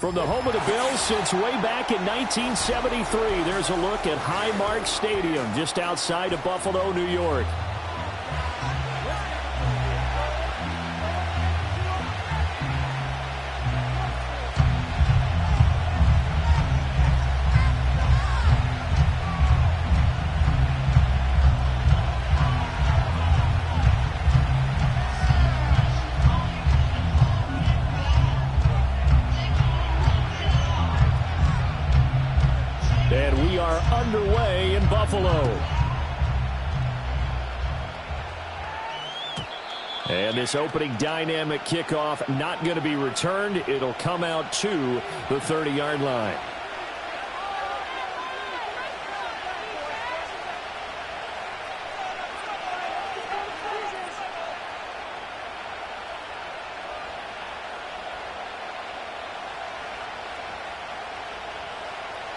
From the home of the Bills since way back in 1973, there's a look at Highmark Stadium just outside of Buffalo, New York. And we are underway in Buffalo. And this opening dynamic kickoff not going to be returned. It'll come out to the 30-yard line.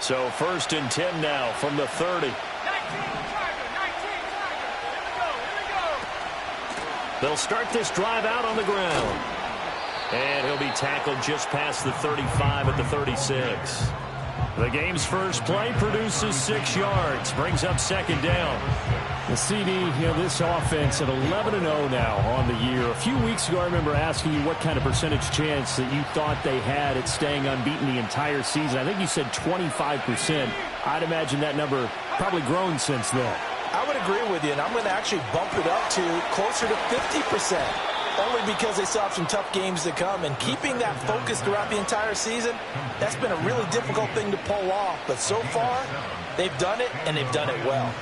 So 1st and 10 now from the 30. They'll start this drive out on the ground. And he'll be tackled just past the 35 at the 36. The game's first play produces 6 yards. Brings up 2nd down. The CD, this offense at 11-0 now on the year. A few weeks ago, I remember asking you what kind of percentage chance that you thought they had at staying unbeaten the entire season. I think you said 25%. I'd imagine that number probably grown since then. I would agree with you, and I'm going to actually bump it up to closer to 50%. Only because they still have some tough games to come. And keeping that focus throughout the entire season, that's been a really difficult thing to pull off. But so far, they've done it, and they've done it well.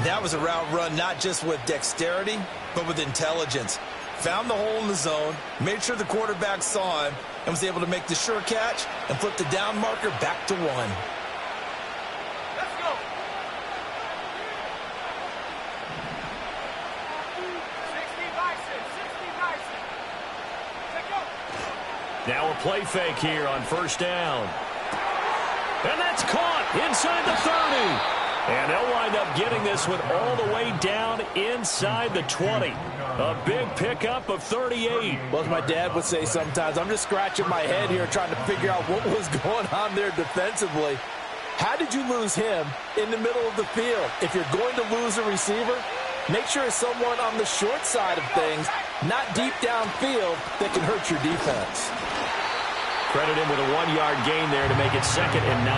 That was a route run not just with dexterity, but with intelligence. Found the hole in the zone, made sure the quarterback saw him, and was able to make the sure catch and flip the down marker back to 1. Let's go. Now a play fake here on 1st down. And that's caught inside the 30. And they'll wind up getting this one all the way down inside the 20. A big pickup of 38. Well, as my dad would say sometimes, I'm just scratching my head here trying to figure out what was going on there defensively. How did you lose him in the middle of the field? If you're going to lose a receiver, make sure it's someone on the short side of things, not deep downfield, that can hurt your defense. Credit him with a 1-yard gain there to make it 2nd and 9.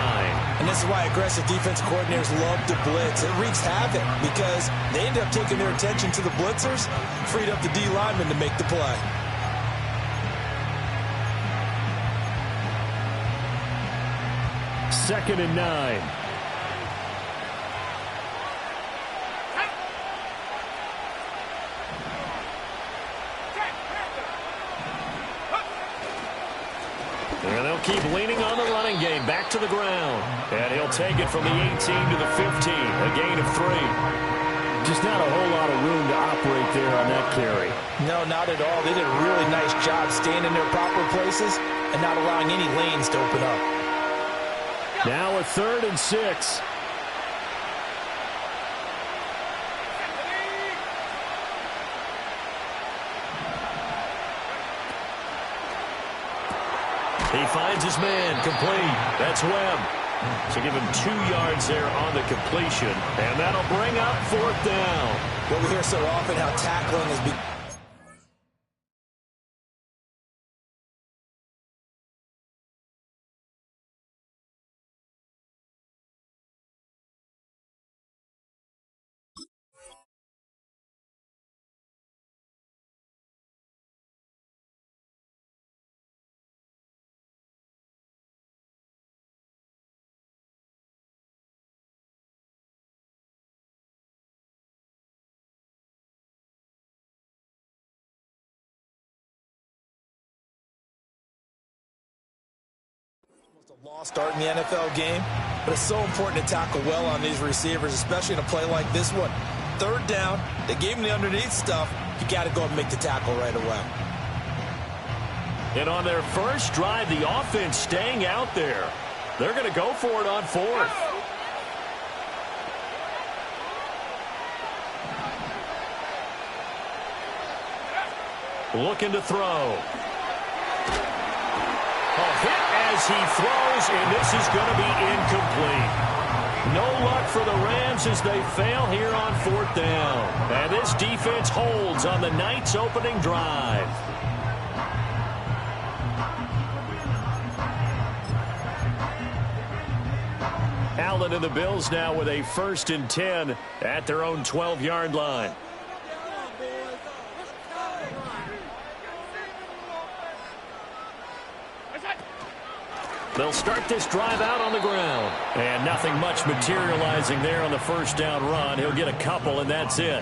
And this is why aggressive defense coordinators love to blitz. It wreaks havoc because they end up taking their attention to the blitzers, freed up the D lineman to make the play. Second and 9. And they'll keep leaning on the running game back to the ground. And he'll take it from the 18 to the 15, a gain of 3. Just not a whole lot of room to operate there on that carry. No, not at all. They did a really nice job staying in their proper places and not allowing any lanes to open up. Now a 3rd and 6. He finds his man, complete. That's Webb. So give him 2 yards there on the completion, and that'll bring up 4th down. Well, we hear so often how tackling has been. A lost start in the NFL game, but it's so important to tackle well on these receivers, especially in a play like this one. 3rd down, they gave him the underneath stuff. You got to go and make the tackle right away. And on their first drive, the offense staying out there. They're going to go for it on 4th. Looking to throw. A hit as he throws, and this is going to be incomplete. No luck for the Rams as they fail here on 4th down. And this defense holds on the Knights' opening drive. Allen and the Bills now with a 1st and 10 at their own 12-yard line. They'll start this drive out on the ground. And nothing much materializing there on the 1st down run. He'll get a couple, and that's it.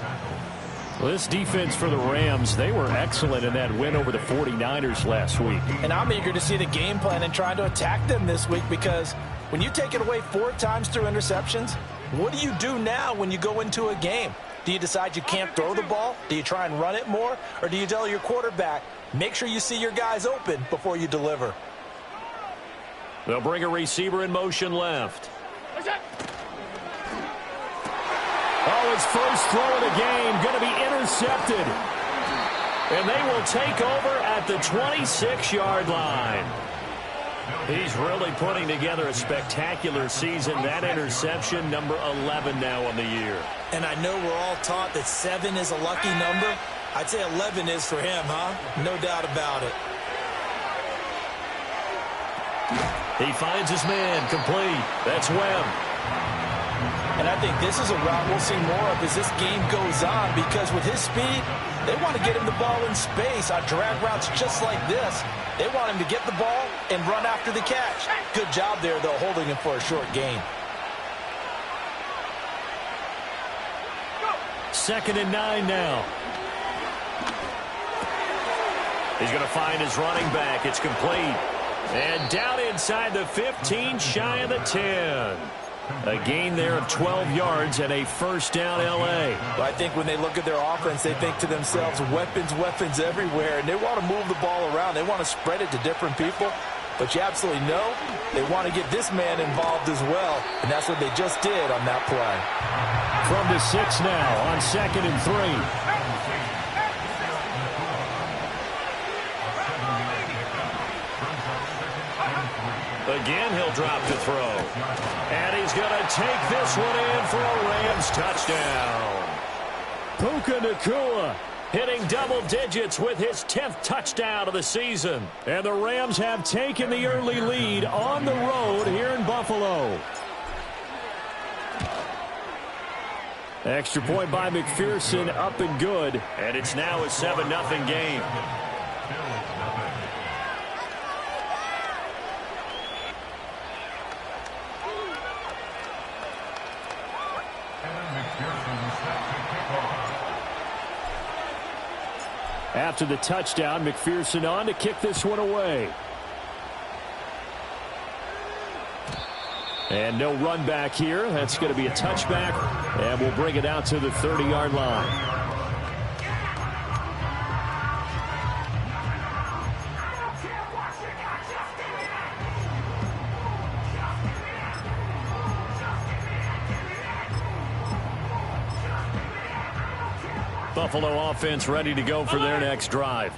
Well, this defense for the Rams, they were excellent in that win over the 49ers last week. And I'm eager to see the game plan and trying to attack them this week, because when you take it away 4 times through interceptions, what do you do now when you go into a game? Do you decide you can't throw the ball? Do you try and run it more? Or do you tell your quarterback, make sure you see your guys open before you deliver? They'll bring a receiver in motion left. Oh, his first throw of the game going to be intercepted. And they will take over at the 26-yard line. He's really putting together a spectacular season. That interception, number 11 now on the year. And I know we're all taught that 7 is a lucky number. I'd say 11 is for him, huh? No doubt about it. He finds his man, complete. That's Webb. And I think this is a route we'll see more of as this game goes on, because with his speed, they want to get him the ball in space on drag routes just like this. They want him to get the ball and run after the catch. Good job there, though, holding him for a short gain. 2nd and 9 now. He's going to find his running back. It's complete. And down inside the 15, shy of the 10. A gain there of 12 yards and a 1st down L.A. Well, I think when they look at their offense, they think to themselves, weapons, weapons everywhere. And they want to move the ball around. They want to spread it to different people. But you absolutely know they want to get this man involved as well. And that's what they just did on that play. From the 6 now on 2nd and 3. Again, he'll drop to throw. And he's going to take this one in for a Rams touchdown. Puka Nacua hitting double digits with his 10th touchdown of the season. And the Rams have taken the early lead on the road here in Buffalo. Extra point by McPherson, up and good. And it's now a 7-0 game. After the touchdown, McPherson on to kick this one away. And no run back here. That's going to be a touchback, and we'll bring it out to the 30-yard line. Buffalo offense ready to go for their next drive.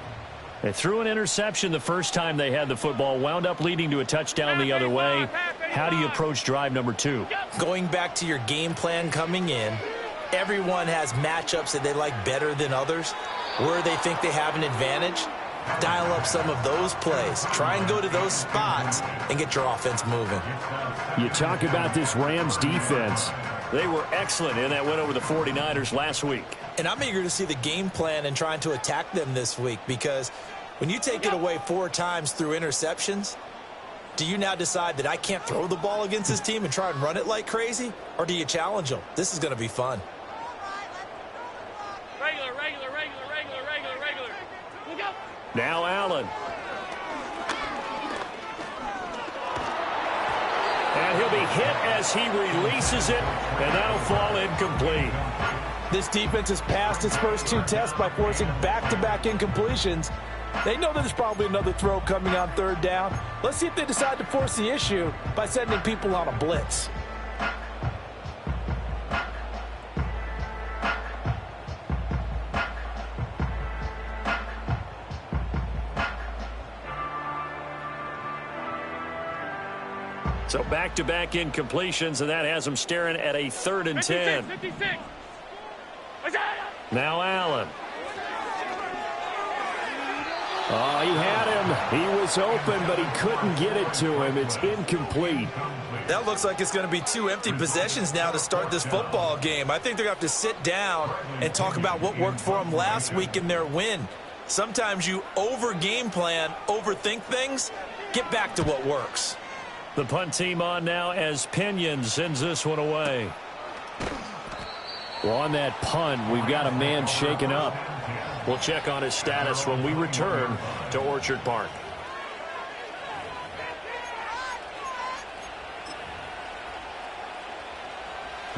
They threw an interception the first time they had the football, wound up leading to a touchdown the other way. How do you approach drive number 2? Going back to your game plan coming in, everyone has matchups that they like better than others. Where they think they have an advantage, dial up some of those plays. Try and go to those spots and get your offense moving. You talk about this Rams defense. They were excellent in that win over the 49ers last week. And I'm eager to see the game plan and trying to attack them this week, because when you take it away 4 times through interceptions, do you now decide that I can't throw the ball against this team and try and run it like crazy? Or do you challenge them? This is going to be fun. Regular. Now Allen. And he'll be hit as he releases it, and that'll fall incomplete. This defense has passed its first 2 tests by forcing back-to-back incompletions. They know there's probably another throw coming on 3rd down. Let's see if they decide to force the issue by sending people on a blitz. So back-to-back incompletions, and that has them staring at a 3rd and 10. 56. Now Allen. Oh, he had him. He was open, but he couldn't get it to him. It's incomplete. That looks like it's going to be 2 empty possessions now to start this football game. I think they're going to have to sit down and talk about what worked for them last week in their win. Sometimes you over-game plan, overthink things, get back to what works. The punt team on now as Pinion sends this one away. Well, on that punt, we've got a man shaken up. We'll check on his status when we return to Orchard Park.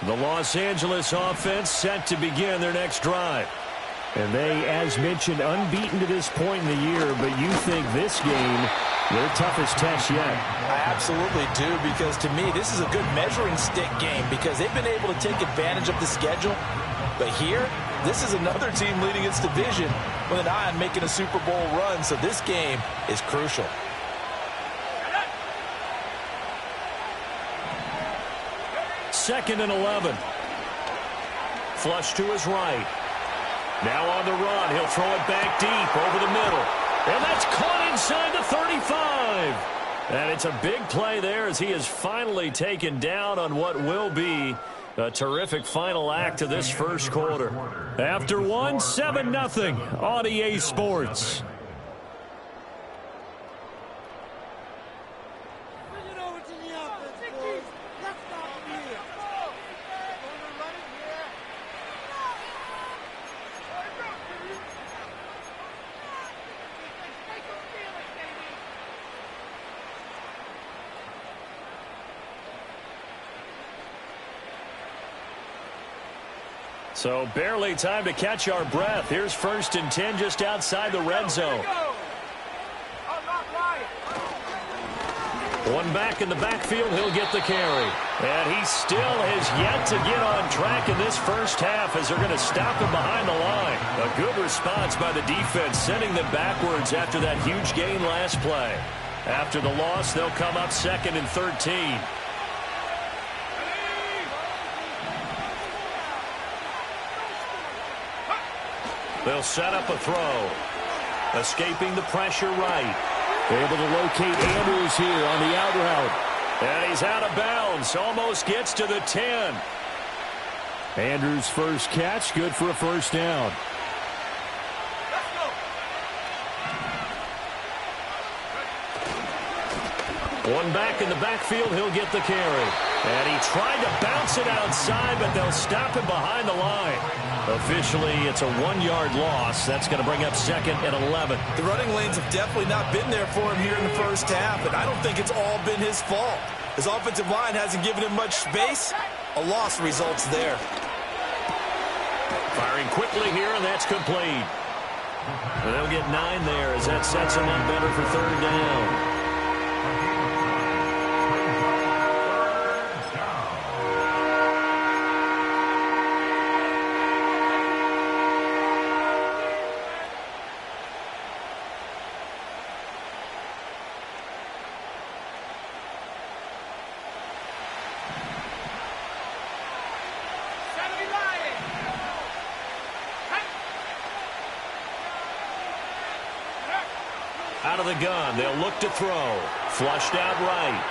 The Los Angeles offense set to begin their next drive. And they, as mentioned, unbeaten to this point in the year, but you think this game, their toughest test yet. I absolutely do, because to me, this is a good measuring stick game because they've been able to take advantage of the schedule. But here, this is another team leading its division with an eye on making a Super Bowl run, so this game is crucial. Second and 11. Flush to his right. Now on the run. He'll throw it back deep over the middle. And that's caught inside the 35. And it's a big play there as he is finally taken down on what will be a terrific final act of this first quarter. After one, 7-0 on EA Sports. So barely time to catch our breath. Here's 1st and 10 just outside the red zone. One back in the backfield, he'll get the carry. And he still has yet to get on track in this first half as they're going to stop him behind the line. A good response by the defense, sending them backwards after that huge gain last play. After the loss, they'll come up 2nd and 13. They'll set up a throw. Escaping the pressure right. Able to locate Andrews here on the out route. And he's out of bounds. Almost gets to the 10. Andrews' first catch, good for a first down. One back in the backfield, he'll get the carry. And he tried to bounce it outside, but they'll stop him behind the line. Officially, it's a 1-yard loss. That's going to bring up 2nd and 11. The running lanes have definitely not been there for him here in the first half, and I don't think it's all been his fault. His offensive line hasn't given him much space. A loss results there. Firing quickly here, and that's complete. And they'll get 9 there as that sets him up better for 3rd down. Out of the gun, they'll look to throw. Flushed out right.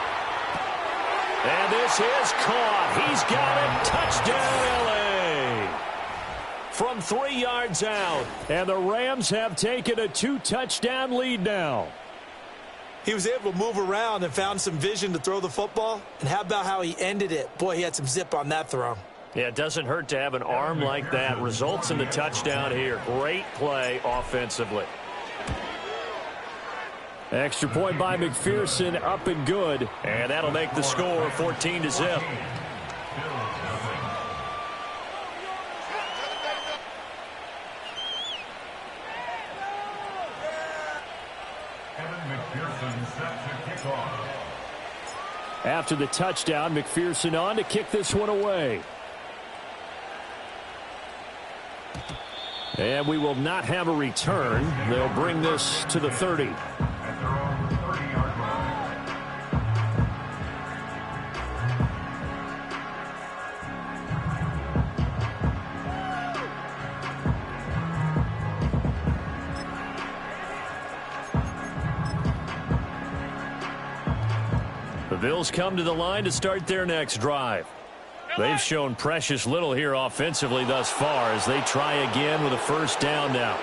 And this is caught. He's got it. Touchdown, LA. From 3 yards out. And the Rams have taken a 2-touchdown lead now. He was able to move around and found some vision to throw the football. And how about how he ended it? Boy, he had some zip on that throw. Yeah, it doesn't hurt to have an arm like that. Results in the touchdown here. Great play offensively. Extra point by McPherson, up and good. And that'll make the score 14-0. After the touchdown, McPherson on to kick this one away. And we will not have a return. They'll bring this to the 30. Bills come to the line to start their next drive. They've shown precious little here offensively thus far as they try again with a first down now.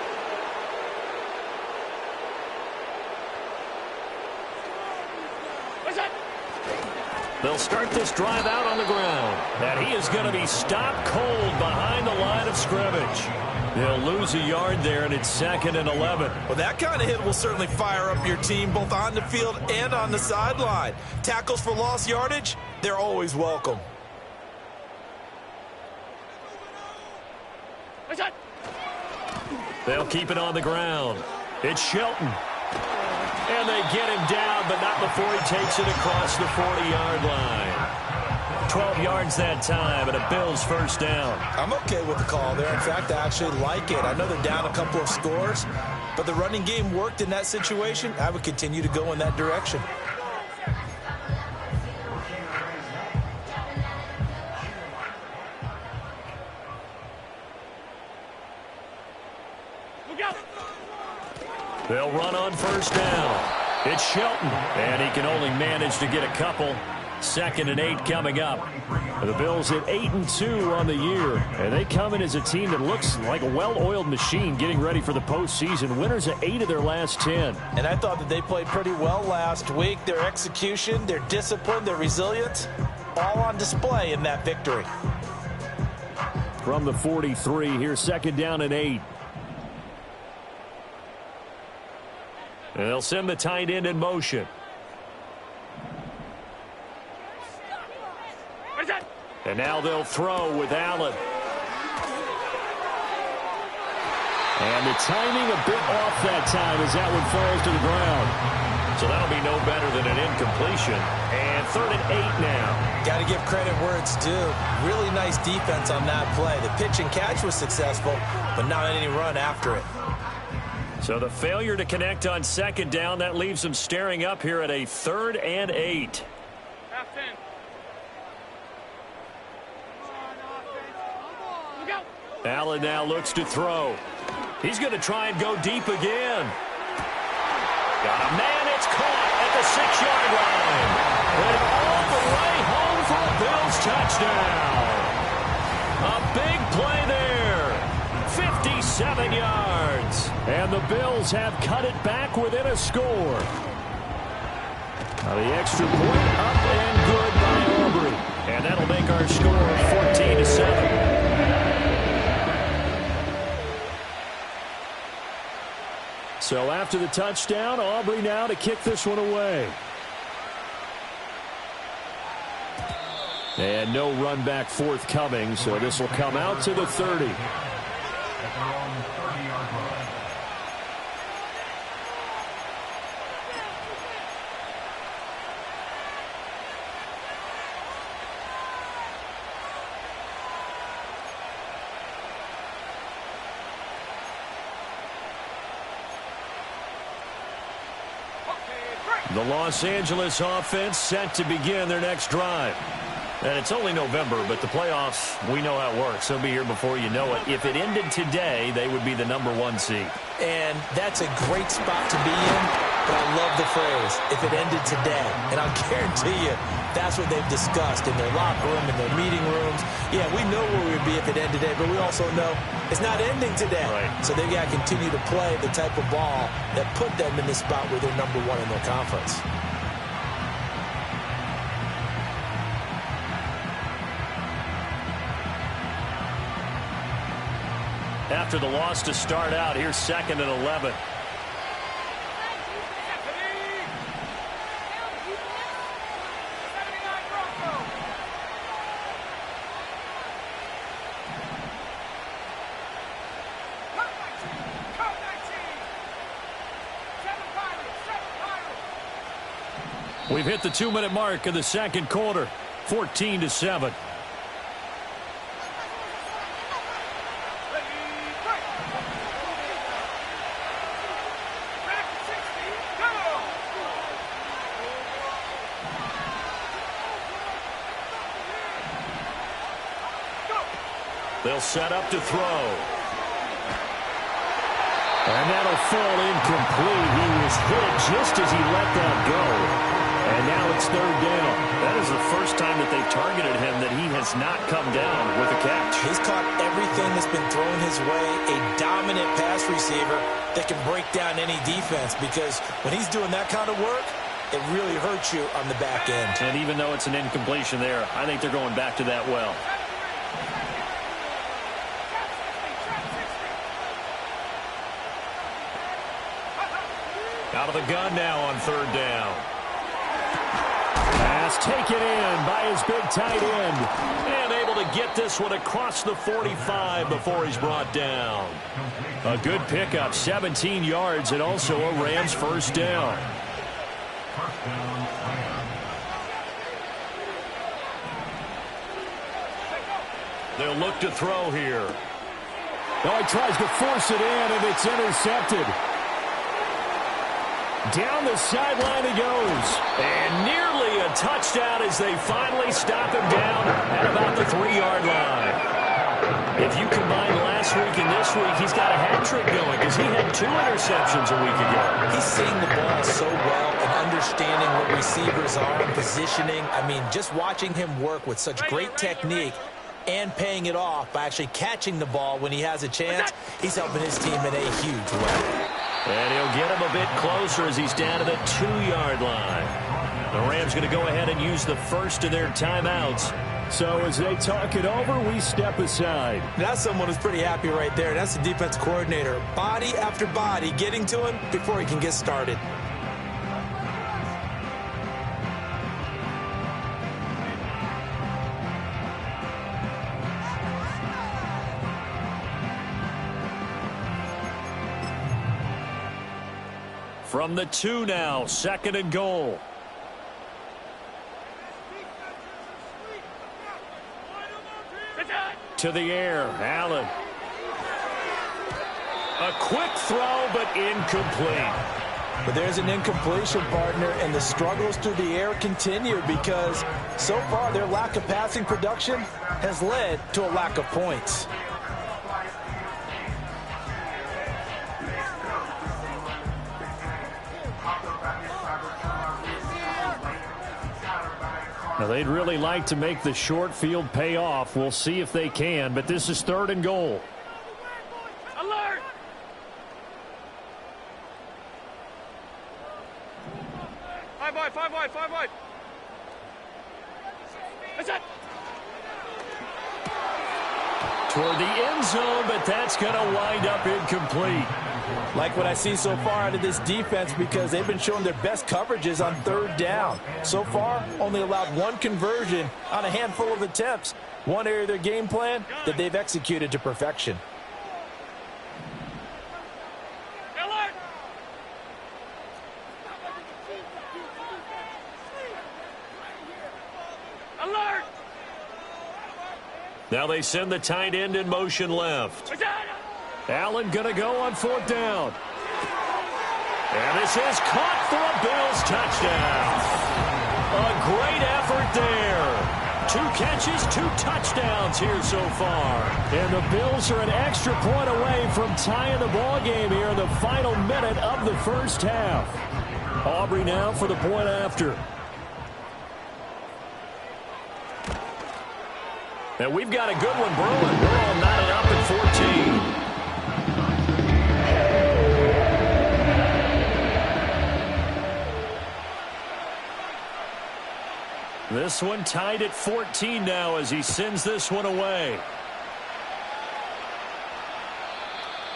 They'll start this drive out on the ground. And he is going to be stopped cold behind the line of scrimmage. They'll lose a yard there, and it's 2nd and 11. Well, that kind of hit will certainly fire up your team both on the field and on the sideline. Tackles for lost yardage, they're always welcome. They'll keep it on the ground. It's Shelton. And they get him down, but not before he takes it across the 40-yard line. 12 yards that time, and a Bills first down. I'm okay with the call there. In fact, I actually like it. I know they're down a couple of scores, but the running game worked in that situation. I would continue to go in that direction. They'll run on first down. It's Shelton, and he can only manage to get a couple. 2nd and 8 coming up. The Bills at 8-2 on the year, and they come in as a team that looks like a well-oiled machine getting ready for the postseason. Winners at 8 of their last 10. And I thought that they played pretty well last week. Their execution, their discipline, their resilience, all on display in that victory. From the 43, here's 2nd down and 8. And they'll send the tight end in motion. And now they'll throw with Allen. And the timing a bit off that time as that one falls to the ground. So that'll be no better than an incompletion. And 3rd and 8 now. Got to give credit where it's due. Really nice defense on that play. The pitch and catch was successful, but not any run after it. So the failure to connect on 2nd down, that leaves them staring up here at a 3rd and 8. Allen now looks to throw. He's going to try and go deep again. Got a man. It's caught at the 6-yard line. And all the way home for a Bills touchdown. A big play there. 57 yards. And the Bills have cut it back within a score. Now the extra point up and good by Aubrey. And that'll make our score 14-7. So after the touchdown, Aubrey now to kick this one away. And no run back forthcoming, so this will come out to the 30. The Los Angeles offense set to begin their next drive. And it's only November, but the playoffs, we know how it works. They'll be here before you know it. If it ended today, they would be the #1 seed. And that's a great spot to be in, but I love the phrase, if it ended today. And I'll guarantee you, that's what they've discussed in their locker room, in their meeting rooms. Yeah, we know where we would be if it ended today, but we also know it's not ending today. Right. So they've got to continue to play the type of ball that put them in the spot where they're #1 in their conference. After the loss to start out, here's 2nd and 11. We've hit the 2-minute mark of the second quarter, 14-7. They'll set up to throw. And that'll fall incomplete. He was hit just as he let that go. And now it's third down. That is the first time that they've targeted him that he has not come down with a catch. He's caught everything that's been thrown his way, a dominant pass receiver that can break down any defense, because when he's doing that kind of work, it really hurts you on the back end. And even though it's an incompletion there, I think they're going back to that well. Out of the gun now on third down. Pass taken in by his big tight end. And able to get this one across the 45 before he's brought down. A good pickup, 17 yards, and also a Rams first down. They'll look to throw here. Oh, he tries to force it in, and it's intercepted. Down the sideline he goes. And nearly a touchdown as they finally stop him down at about the 3-yard line. If you combine last week and this week, he's got a hat trick going because he had 2 interceptions a week ago. He's seeing the ball so well and understanding what receivers are and positioning. I mean, just watching him work with such great technique and paying it off by actually catching the ball when he has a chance, he's helping his team in a huge way. And he'll get him a bit closer as he's down to the 2-yard line. The Rams going to go ahead and use the first of their timeouts. So as they talk it over, we step aside. That's someone who's pretty happy right there. That's the defense coordinator. Body after body getting to him before he can get started. From the 2 now, 2nd and goal. To the air, Allen. A quick throw, but incomplete. But there's an incompletion, partner, and the struggles through the air continue because so far their lack of passing production has led to a lack of points. Now, they'd really like to make the short field pay off. We'll see if they can, but this is 3rd and goal. Alert! Five wide. That's it. Toward the end zone, but that's going to wind up incomplete. Like what I see so far out of this defense because they've been showing their best coverages on 3rd down. So far, only allowed 1 conversion on a handful of attempts. One area of their game plan that they've executed to perfection. Alert! Alert! Now they send the tight end in motion left. Allen going to go on 4th down. And this is caught for a Bills touchdown. A great effort there. 2 catches, 2 touchdowns here so far. And the Bills are an extra point away from tying the ball game here in the final minute of the first half. Aubrey now for the point after. And we've got a good one brewing. We're all knotted up at 14. This one tied at 14 now as he sends this one away.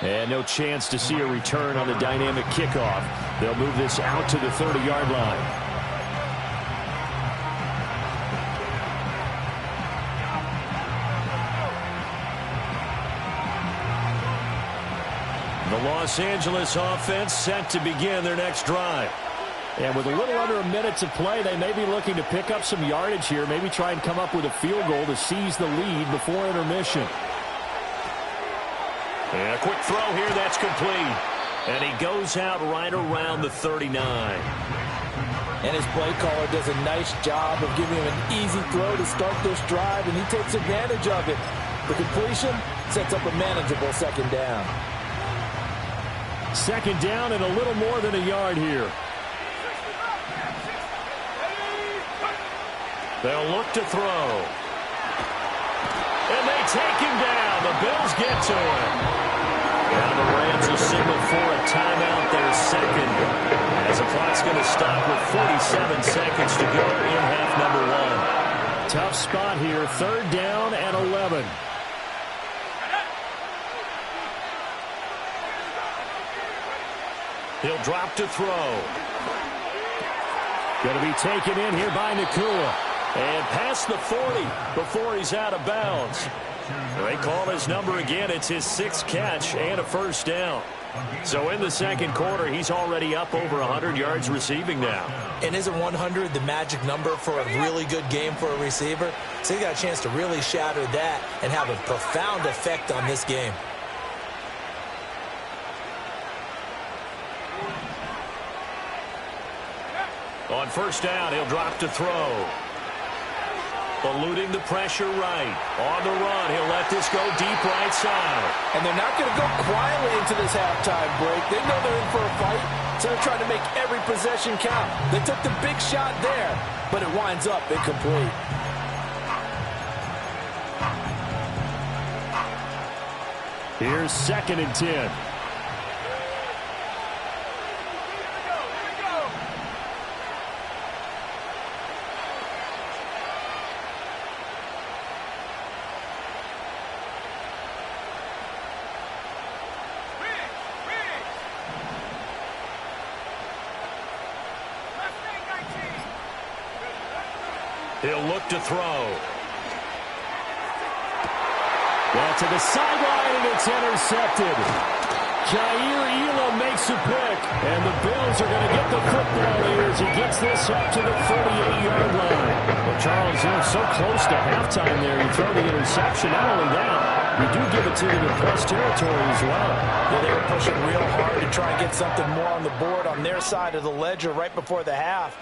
And no chance to see a return on the dynamic kickoff. They'll move this out to the 30-yard line. The Los Angeles offense set to begin their next drive. And with a little under a minute to play, they may be looking to pick up some yardage here, maybe try and come up with a field goal to seize the lead before intermission. And a quick throw here, that's complete. And he goes out right around the 39. And his play caller does a nice job of giving him an easy throw to start this drive, and he takes advantage of it. The completion sets up a manageable 2nd down. 2nd down and a little more than a yard here. They'll look to throw. And they take him down. The Bills get to him. Now the Rams will signal for a timeout, their second, as the clock's going to stop with 47 seconds to go in half number one. Tough spot here, 3rd down and 11. He'll drop to throw. Going to be taken in here by Nakua. And past the 40 before he's out of bounds. They call his number again. It's his 6th catch and a first down. So in the second quarter, he's already up over 100 yards receiving now. And isn't 100 the magic number for a really good game for a receiver? So he got a chance to really shatter that and have a profound effect on this game. On first down, he'll drop to throw. Eluding the pressure right. On the run, he'll let this go deep right side. And they're not going to go quietly into this halftime break. They know they're in for a fight, so they're trying to make every possession count. They took the big shot there, but it winds up incomplete. Here's 2nd and 10. He'll look to throw. Well, to the sideline, and it's intercepted. Jair Elam makes a pick, and the Bills are going to get the football here as he gets this up to the 48-yard line. Well, Charles, you're so close to halftime there. You throw the interception. Not only that, you do give it to them in plus territory as well. Yeah, they were pushing real hard to try and get something more on the board on their side of the ledger right before the half.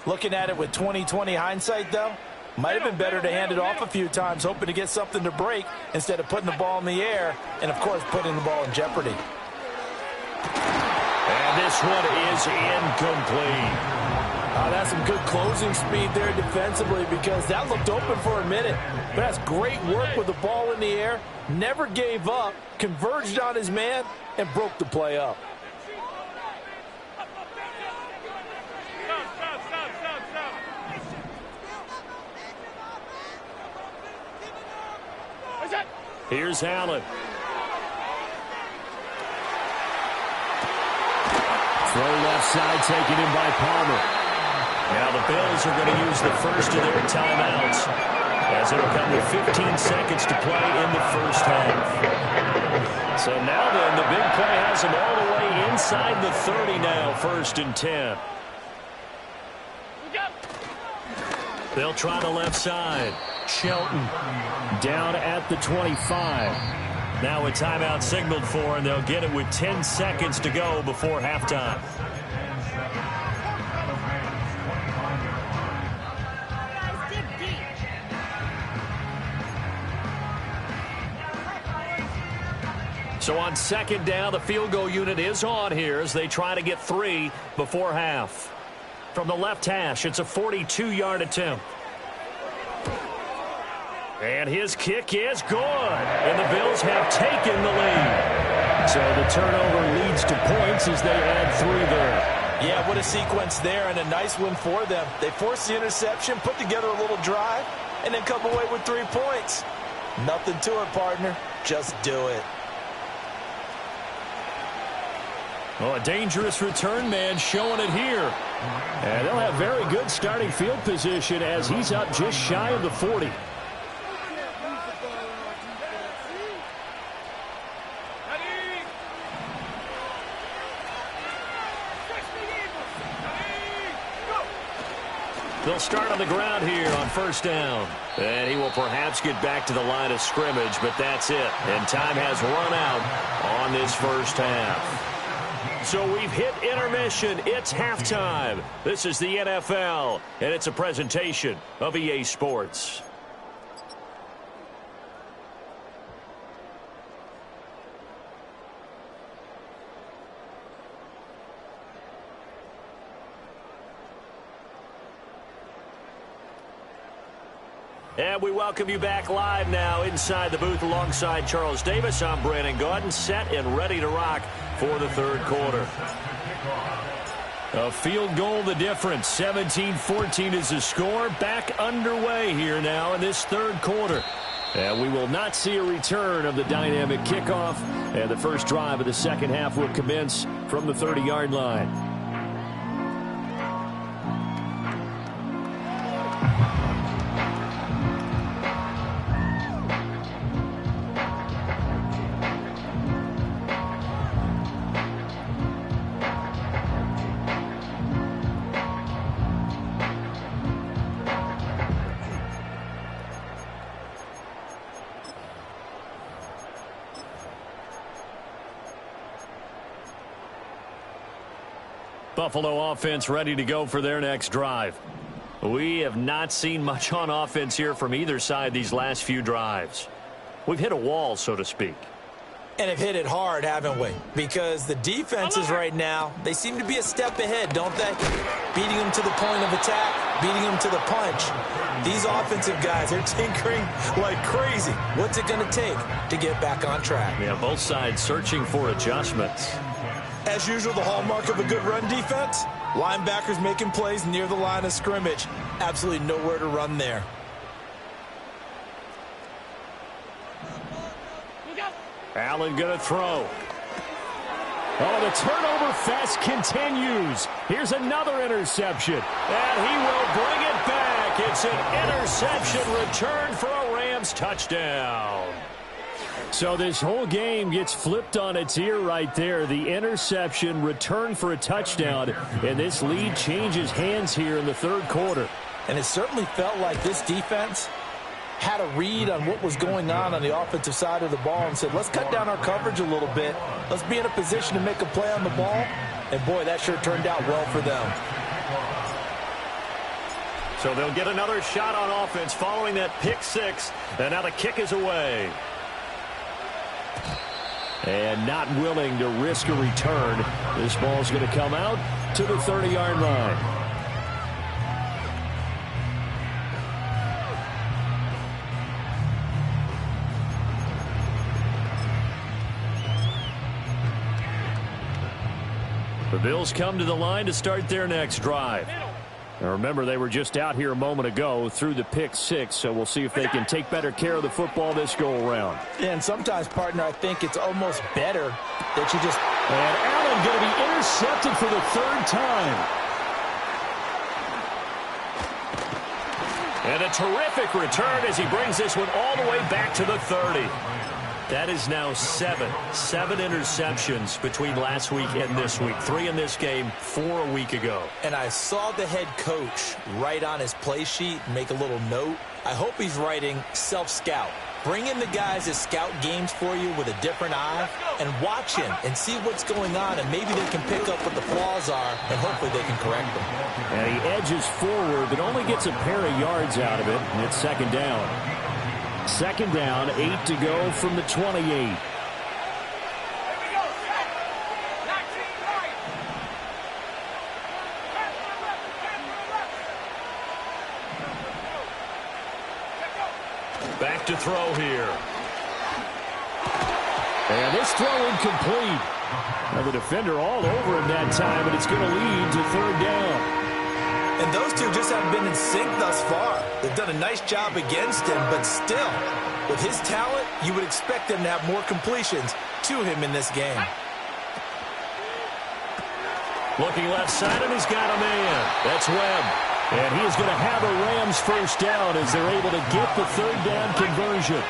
Looking at it with 20/20 hindsight, though, might have been better to hand it off a few times, hoping to get something to break instead of putting the ball in the air and, of course, putting the ball in jeopardy. And this one is incomplete. That's some good closing speed there defensively because that looked open for a minute. But that's great work with the ball in the air. Never gave up, converged on his man, and broke the play up. Here's Allen. Throw left side taken in by Palmer. Now the Bills are going to use the first of their timeouts as it'll come with 15 seconds to play in the first half. So now then, the big play has them all the way inside the 30 now, 1st and 10. They'll try the left side. Shelton down at the 25. Now a timeout signaled for, and they'll get it with 10 seconds to go before halftime. So on 2nd down, the field goal unit is on here as they try to get 3 before half. From the left hash, it's a 42-yard attempt. And his kick is good. And the Bills have taken the lead. So the turnover leads to points as they add 3 there. Yeah, what a sequence there and a nice win for them. They forced the interception, put together a little drive, and then come away with 3 points. Nothing to it, partner. Just do it. Well, a dangerous return man showing it here. And they'll have very good starting field position as he's up just shy of the 40. They'll start on the ground here on 1st down. And he will perhaps get back to the line of scrimmage, but that's it. And time has run out on this first half. So we've hit intermission. It's halftime. This is the NFL, and it's a presentation of EA Sports. And we welcome you back live now inside the booth alongside Charles Davis. I'm Brandon Gaudin, set and ready to rock for the third quarter. A field goal the difference. 17-14 is the score. Back underway here now in this third quarter. And we will not see a return of the dynamic kickoff. And the first drive of the second half will commence from the 30-yard line. Buffalo offense ready to go for their next drive. We have not seen much on offense here from either side these last few drives. We've hit a wall, so to speak. And have hit it hard, haven't we? Because the defenses right now, they seem to be a step ahead, don't they? Beating them to the point of attack, beating them to the punch. These offensive guys are tinkering like crazy. What's it going to take to get back on track? Yeah, both sides searching for adjustments. As usual, the hallmark of a good run defense, linebackers making plays near the line of scrimmage. Absolutely nowhere to run there. Allen going to throw. Oh, the turnover fest continues. Here's another interception. And he will bring it back. It's an interception return for a Rams touchdown. So this whole game gets flipped on its ear right there. The interception, return for a touchdown, and this lead changes hands here in the third quarter. And it certainly felt like this defense had a read on what was going on the offensive side of the ball and said, let's cut down our coverage a little bit. Let's be in a position to make a play on the ball. And, boy, that sure turned out well for them. So they'll get another shot on offense following that pick six. And now the kick is away. And not willing to risk a return. This ball's going to come out to the 30-yard line. The Bills come to the line to start their next drive. Now remember, they were just out here a moment ago through the pick six, so we'll see if they can take better care of the football this go-around. And sometimes, partner, I think it's almost better that you just... And Allen going to be intercepted for the third time. And a terrific return as he brings this one all the way back to the 30. That is now seven interceptions between last week and this week. 3 in this game, 4 a week ago. And I saw the head coach write on his play sheet, make a little note. I hope he's writing self-scout. Bring in the guys that scout games for you with a different eye and watch him and see what's going on, and maybe they can pick up what the flaws are, and hopefully they can correct them. And he edges forward, but only gets a pair of yards out of it, and it's second down. Second down, 8 to go from the 28. Back to throw here. And this throw incomplete. Now the defender all over him that time, and it's going to lead to third down. And those two just haven't been in sync thus far. They've done a nice job against him, but still, with his talent, you would expect them to have more completions to him in this game. Looking left side, and he's got a man. That's Webb. And he is going to have a Rams first down as they're able to get the third down conversion.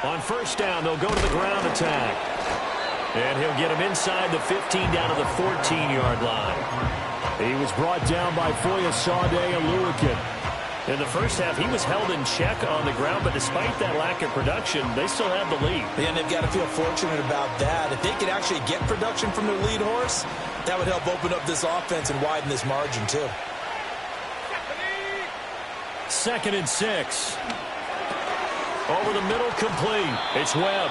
On first down, they'll go to the ground attack. And he'll get him inside the 15 down to the 14-yard line. He was brought down by Foya Sade and Lewican. In the first half, he was held in check on the ground, but despite that lack of production, they still have the lead. And they've got to feel fortunate about that. If they could actually get production from their lead horse, that would help open up this offense and widen this margin, too. 2nd and 6. Over the middle, complete. It's Webb.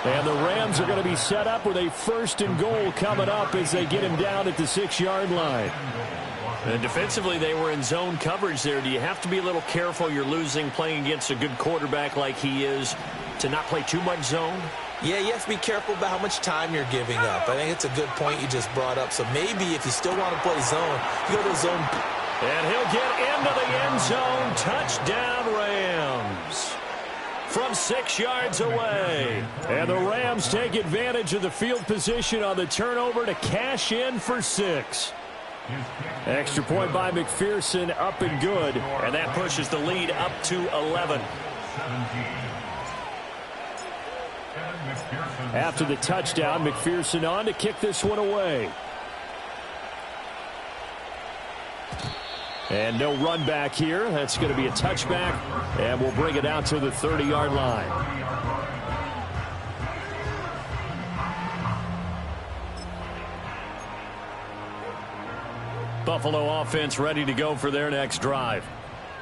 And the Rams are going to be set up with a 1st and goal coming up as they get him down at the 6-yard line. And defensively, they were in zone coverage there. Do you have to be a little careful? You're losing playing against a good quarterback like he is to not play too much zone? Yeah, you have to be careful about how much time you're giving up. I think it's a good point you just brought up. So maybe if you still want to play zone, you go to zone. And he'll get into the end zone. Touchdown, Rams. From 6 yards away. And the Rams take advantage of the field position on the turnover to cash in for 6. Extra point by McPherson, up and good. And that pushes the lead up to 11. After the touchdown, McPherson on to kick this one away. And no run back here. That's going to be a touchback, and we'll bring it out to the 30-yard line. Buffalo offense ready to go for their next drive.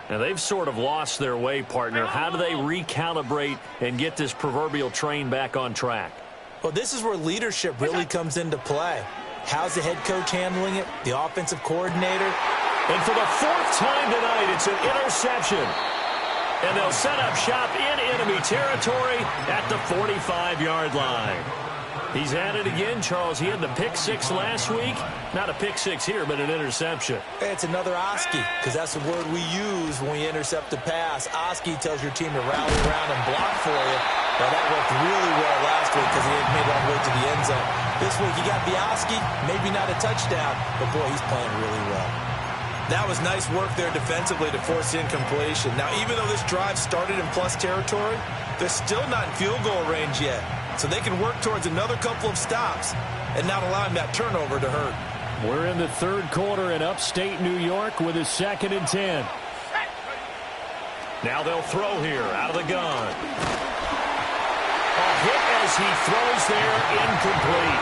Now, they've sort of lost their way, partner. How do they recalibrate and get this proverbial train back on track? Well, this is where leadership really comes into play. How's the head coach handling it? The offensive coordinator? And for the 4th time tonight, it's an interception. And they'll set up shop in enemy territory at the 45-yard line. He's at it again, Charles. He had the pick 6 last week. Not a pick 6 here, but an interception. It's another Oski, because that's the word we use when we intercept a pass. Oski tells your team to rally around and block for you. Well, that worked really well last week because he made it all the way to the end zone. This week, you got the Oski, maybe not a touchdown, but boy, he's playing really well. That was nice work there defensively to force the incompletion. Now, even though this drive started in plus territory, they're still not in field goal range yet. So they can work towards another couple of stops and not allowing that turnover to hurt. We're in the 3rd quarter in upstate New York with a 2nd and 10. Now they'll throw here out of the gun. A hit as he throws there, incomplete.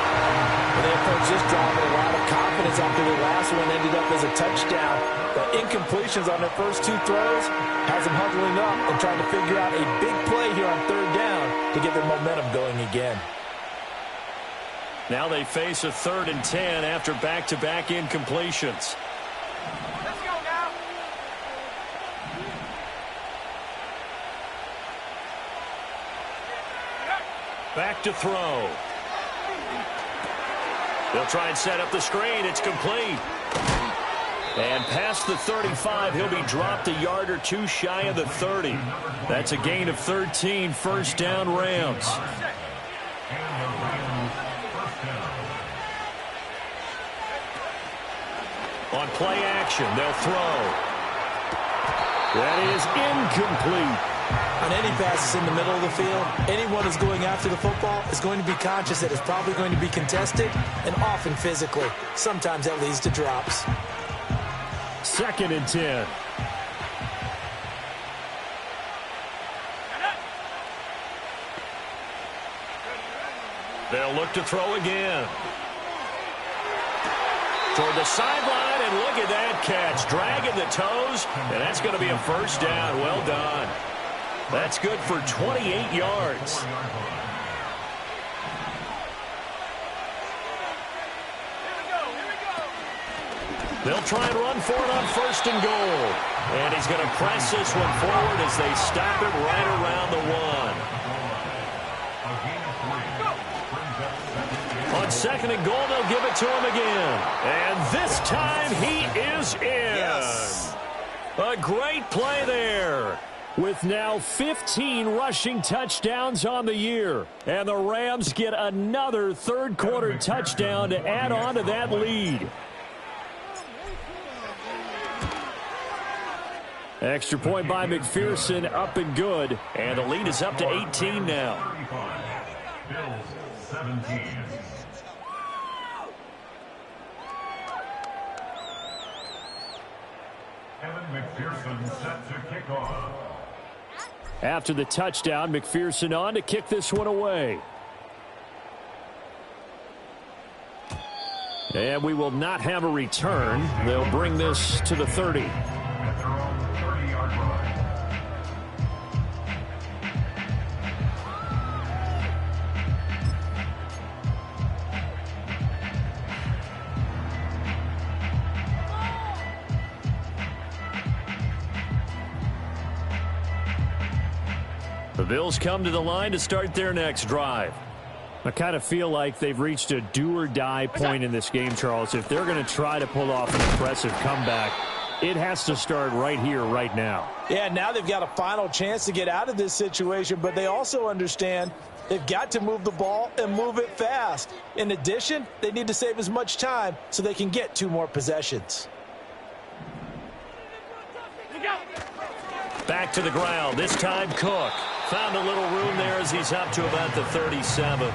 And they approach this drive with a lot of confidence after the last one ended up as a touchdown. The incompletions on their first 2 throws has them huddling up and trying to figure out a big play here on 3rd down to get their momentum going again. Now they face a 3rd and 10 after back-to-back incompletions. Let's go now. Back to throw. They'll try and set up the screen. It's complete. And past the 35, he'll be dropped a yard or 2 shy of the 30. That's a gain of 13, 1st down Rams. On play action, they'll throw. That is incomplete. On any passes in the middle of the field, anyone who's going after the football is going to be conscious that it's probably going to be contested and often physically. Sometimes that leads to drops. 2nd and 10. They'll look to throw again. Toward the sideline, and look at that catch. Dragging the toes, and that's going to be a 1st down. Well done. That's good for 28 yards. They'll try and run for it on 1st and goal. And he's going to press this one forward as they stop it right around the 1. On 2nd and goal, they'll give it to him again. And this time he is in. Yes. A great play there. With now 15 rushing touchdowns on the year. And the Rams get another 3rd quarter touchdown to add on to that lead. Extra point by McPherson, up and good. And the lead is up to 18 now. Bills 17. Evan McPherson set to kick off. After the touchdown, McPherson on to kick this one away. And we will not have a return. They'll bring this to the 30. At their own 30-yard line. The Bills come to the line to start their next drive. I kind of feel like they've reached a do-or-die point in this game, Charles. If they're going to try to pull off an impressive comeback, it has to start right here, right now. Yeah, now they've got a final chance to get out of this situation, but they also understand they've got to move the ball and move it fast. In addition, they need to save as much time so they can get 2 more possessions. Back to the ground. This time Cook found a little room there as he's up to about the 37.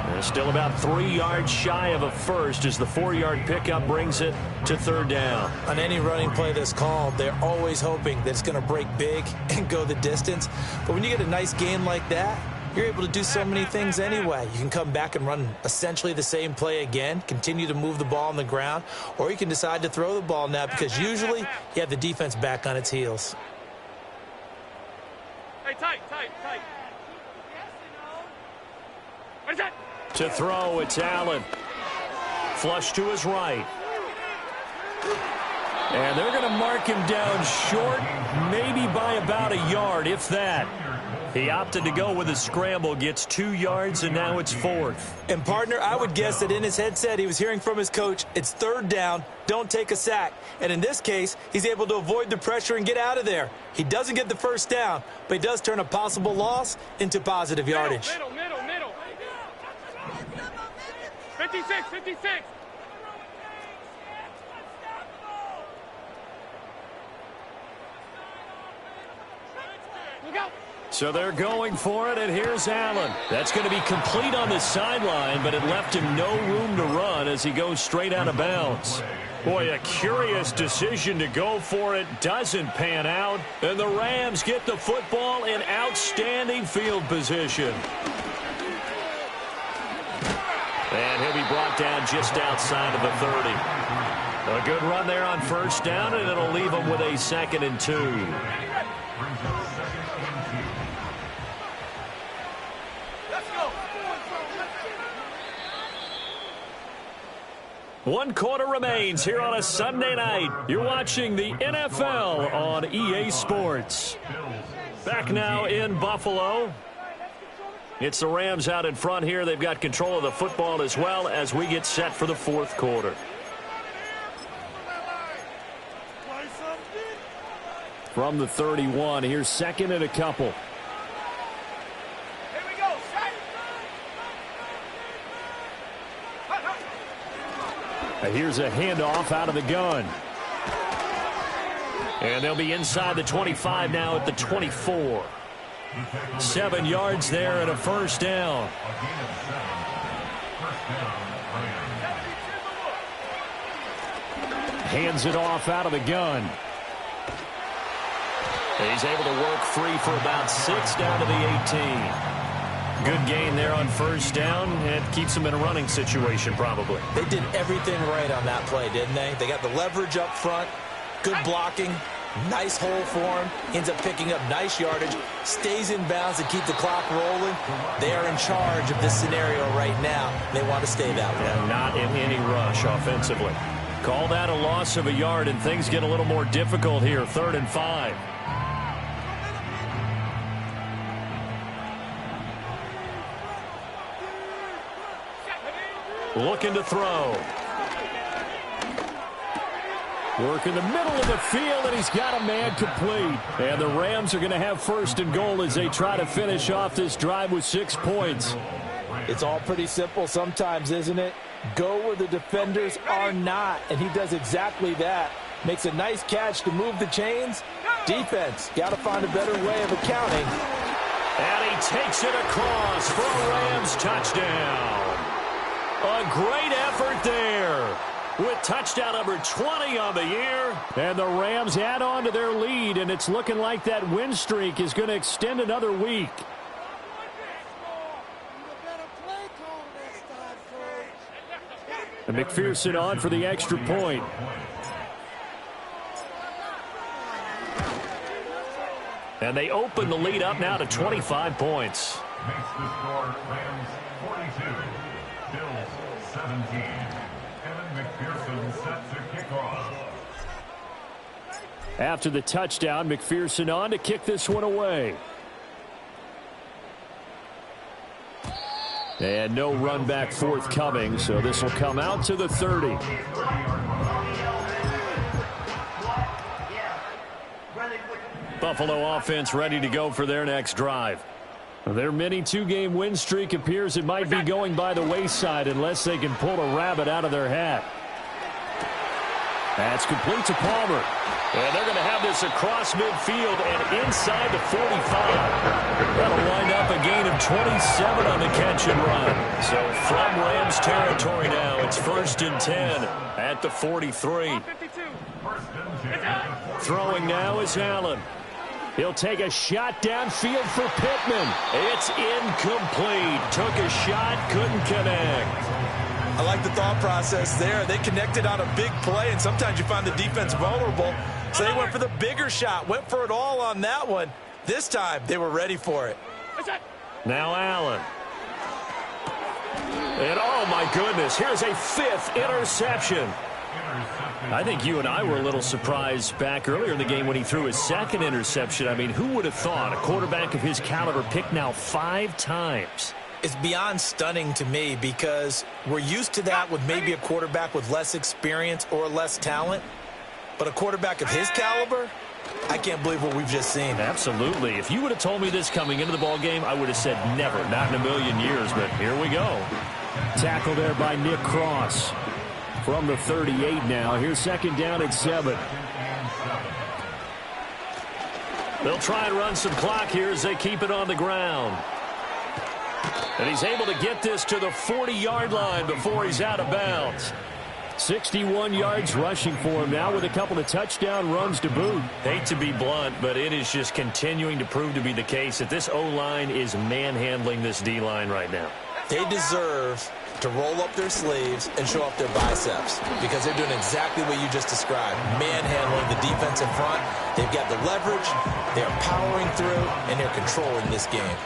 They're still about 3 yards shy of a first as the 4-yard pickup brings it to 3rd down. On any running play that's called, they're always hoping that it's going to break big and go the distance. But when you get a nice gain like that, you're able to do so many things anyway. You can come back and run essentially the same play again, continue to move the ball on the ground, or you can decide to throw the ball now because usually you have the defense back on its heels. Hey, tight. What is that? To throw, it's Allen. Flush to his right. And they're going to mark him down short, maybe by about a yard, if that. He opted to go with a scramble, gets 2 yards, and now it's 4th. And, partner, I would guess that in his headset he was hearing from his coach, it's 3rd down, don't take a sack. And in this case, he's able to avoid the pressure and get out of there. He doesn't get the first down, but he does turn a possible loss into positive yardage. Middle. 56. Look out. So they're going for it, and here's Allen. That's going to be complete on the sideline, but it left him no room to run as he goes straight out of bounds. Boy, a curious decision to go for it. Doesn't pan out, and the Rams get the football in outstanding field position. And he'll be brought down just outside of the 30. A good run there on 1st down, and it'll leave him with a 2nd and 2. Let's go. 1 quarter remains here on a Sunday night. You're watching the NFL on EA Sports. Back now in Buffalo. It's the Rams out in front here. They've got control of the football as well as we get set for the 4th quarter. From the 31, here's 2nd and a couple. Here we go. And here's a handoff out of the gun. And they'll be inside the 25 now at the 24. 7 yards there and a 1st down. Hands it off out of the gun. He's able to work free for about 6 down to the 18. Good gain there on 1st down, and keeps him in a running situation probably. They did everything right on that play, didn't they? They got the leverage up front, good blocking, nice hole for him, ends up picking up nice yardage, stays in bounds to keep the clock rolling. They are in charge of this scenario right now. They want to stay that way. And not in any rush offensively. Call that a loss of a yard, and things get a little more difficult here. 3rd and 5. Looking to throw. Work in the middle of the field, and he's got a man complete. And the Rams are going to have 1st and goal as they try to finish off this drive with 6 points. It's all pretty simple sometimes, isn't it? Go where the defenders are not, and he does exactly that. Makes a nice catch to move the chains. Defense, got to find a better way of accounting. And he takes it across for a Rams touchdown. A great effort there with touchdown number 20 on the year. And the Rams add on to their lead, and it's looking like that win streak is going to extend another week. And McPherson on for the extra point. And they open the lead up now to 25 points. Makes the score Rams 42, Bills 17. Kevin McPherson set to kick off. After the touchdown, McPherson on to kick this one away. And no run back forthcoming, so this will come out to the 30. Buffalo offense ready to go for their next drive. Their mini two-game win streak appears it might be going by the wayside unless they can pull a rabbit out of their hat. That's complete to Palmer. And they're going to have this across midfield and inside the 45. That'll wind up a gain of 27 on the catch and run. So from Rams territory now, it's 1st and 10 at the 43. Throwing now is Allen. He'll take a shot downfield for Pittman. It's incomplete. Took a shot, couldn't connect. I like the thought process there. They connected on a big play, and sometimes you find the defense vulnerable. So they went for the bigger shot, went for it all on that one. This time, they were ready for it. Now Allen. And oh my goodness, here's a 5th interception. I think you and I were a little surprised back earlier in the game when he threw his 2nd interception. I mean, who would have thought a quarterback of his caliber picked now 5 times? It's beyond stunning to me because we're used to that with maybe a quarterback with less experience or less talent. But a quarterback of his caliber, I can't believe what we've just seen. Absolutely. If you would have told me this coming into the ball game, I would have said never, not in a million years. But here we go. Tackle there by Nick Cross. From the 38 now. Here's 2nd down at 7. They'll try and run some clock here as they keep it on the ground. And he's able to get this to the 40-yard line before he's out of bounds. 61 yards rushing for him now with a couple of touchdown runs to boot. Hate to be blunt, but it is just continuing to prove to be the case that this O-line is manhandling this D-line right now. They deserve to roll up their sleeves and show up their biceps because they're doing exactly what you just described, manhandling the defense in front. They've got the leverage, they're powering through, and they're controlling this game.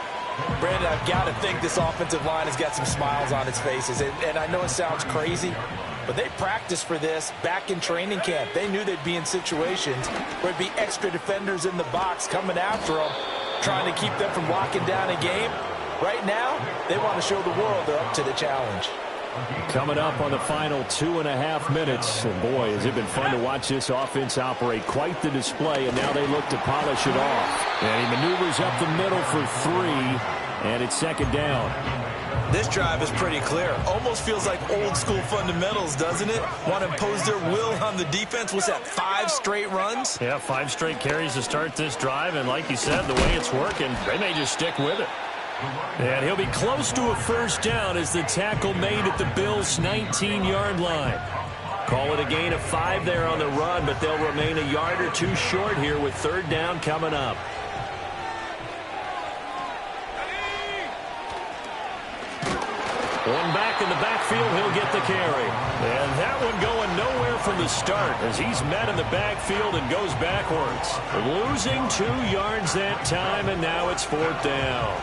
Brandon, I've got to think this offensive line has got some smiles on its faces, and I know it sounds crazy, but they practiced for this back in training camp. They knew they'd be in situations where there'd be extra defenders in the box coming after them, trying to keep them from locking down a game. Right now, they want to show the world they're up to the challenge. Coming up on the final 2.5 minutes. And boy, has it been fun to watch this offense operate. Quite the display, and now they look to polish it off. And he maneuvers up the middle for 3, and it's 2nd down. This drive is pretty clear. Almost feels like old school fundamentals, doesn't it? Want to impose their will on the defense. Was that 5 straight runs? Yeah, 5 straight carries to start this drive, and like you said, the way it's working, they may just stick with it. And he'll be close to a 1st down as the tackle made at the Bills' 19-yard line. Call it a gain of 5 there on the run, but they'll remain a yard or 2 short here with 3rd down coming up. One back in the backfield, he'll get the carry. And that one going nowhere from the start as he's met in the backfield and goes backwards. Losing 2 yards that time, and now it's 4th down.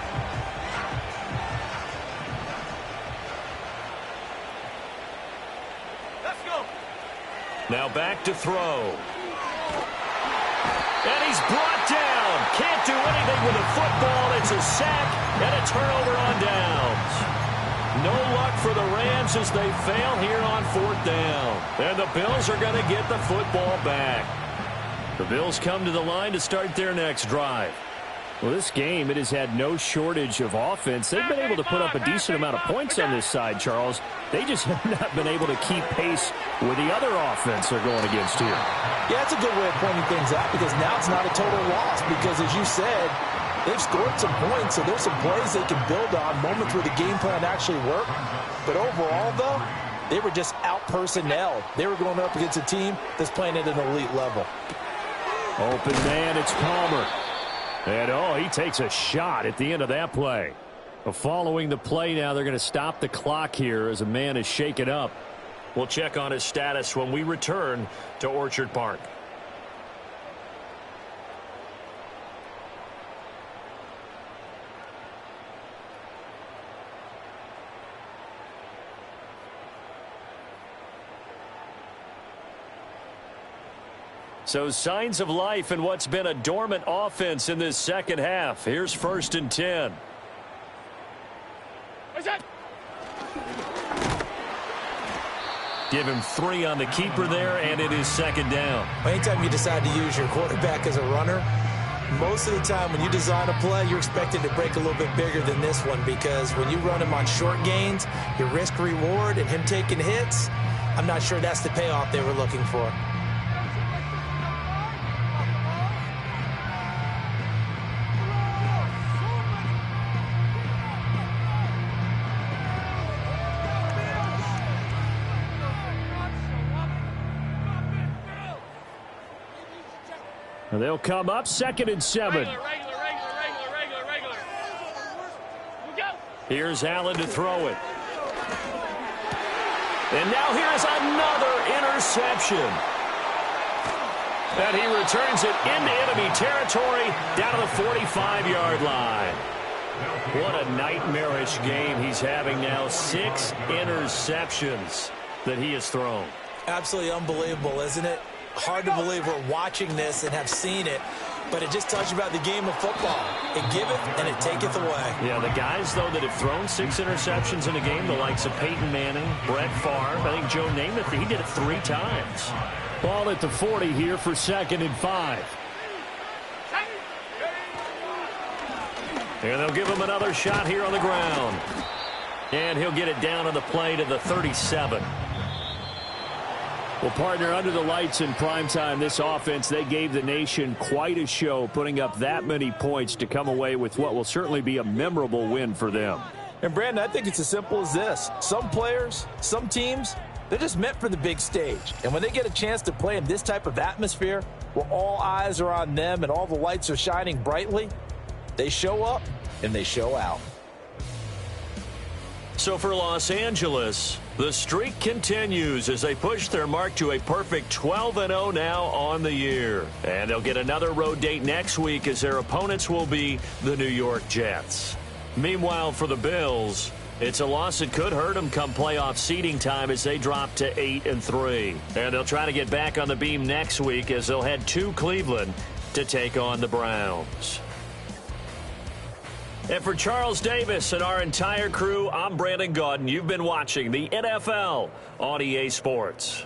Now back to throw. And he's brought down. Can't do anything with the football. It's a sack and a turnover on downs. No luck for the Rams as they fail here on 4th down. And the Bills are going to get the football back. The Bills come to the line to start their next drive. Well, this game, it has had no shortage of offense. They've been able to put up a decent amount of points on this side, Charles. They just have not been able to keep pace with the other offense they're going against here. Yeah, that's a good way of pointing things out because now it's not a total loss because, as you said, they've scored some points, so there's some plays they can build on, moments where the game plan actually worked. But overall, though, they were just out-personnelled. They were going up against a team that's playing at an elite level. Open man, it's Palmer. And, oh, he takes a shot at the end of that play. Following the play now, they're going to stop the clock here as a man is shaken up. We'll check on his status when we return to Orchard Park. So signs of life in what's been a dormant offense in this second half. Here's 1st and 10. Give him 3 on the keeper there, and it is second down. Anytime you decide to use your quarterback as a runner, most of the time when you design a play, you're expected to break a little bit bigger than this one, because when you run him on short gains, your risk-reward and him taking hits, I'm not sure that's the payoff they were looking for. And they'll come up 2nd and 7. Regular. Go. Here's Allen to throw it. And now here's another interception. And he returns it into enemy territory down to the 45-yard line. What a nightmarish game he's having now. 6 interceptions that he has thrown. Absolutely unbelievable, isn't it? Hard to believe we're watching this and have seen it, but it just tells you about the game of football. It giveth and it taketh away. Yeah, the guys, though, that have thrown 6 interceptions in a game, the likes of Peyton Manning, Brett Favre, I think Joe Namath, he did it 3 times. Ball at the 40 here for 2nd and 5. And they'll give him another shot here on the ground. And he'll get it down on the play to the 37. Well, partner, under the lights in primetime, this offense, they gave the nation quite a show, putting up that many points to come away with what will certainly be a memorable win for them. And, Brandon, I think it's as simple as this. Some players, some teams, they're just meant for the big stage. And when they get a chance to play in this type of atmosphere, where all eyes are on them and all the lights are shining brightly, they show up and they show out. So for Los Angeles, the streak continues as they push their mark to a perfect 12-0 now on the year. And they'll get another road date next week as their opponents will be the New York Jets. Meanwhile, for the Bills, it's a loss that could hurt them come playoff seeding time as they drop to 8-3. And they'll try to get back on the beam next week as they'll head to Cleveland to take on the Browns. And for Charles Davis and our entire crew, I'm Brandon Gaudin. You've been watching the NFL on EA Sports.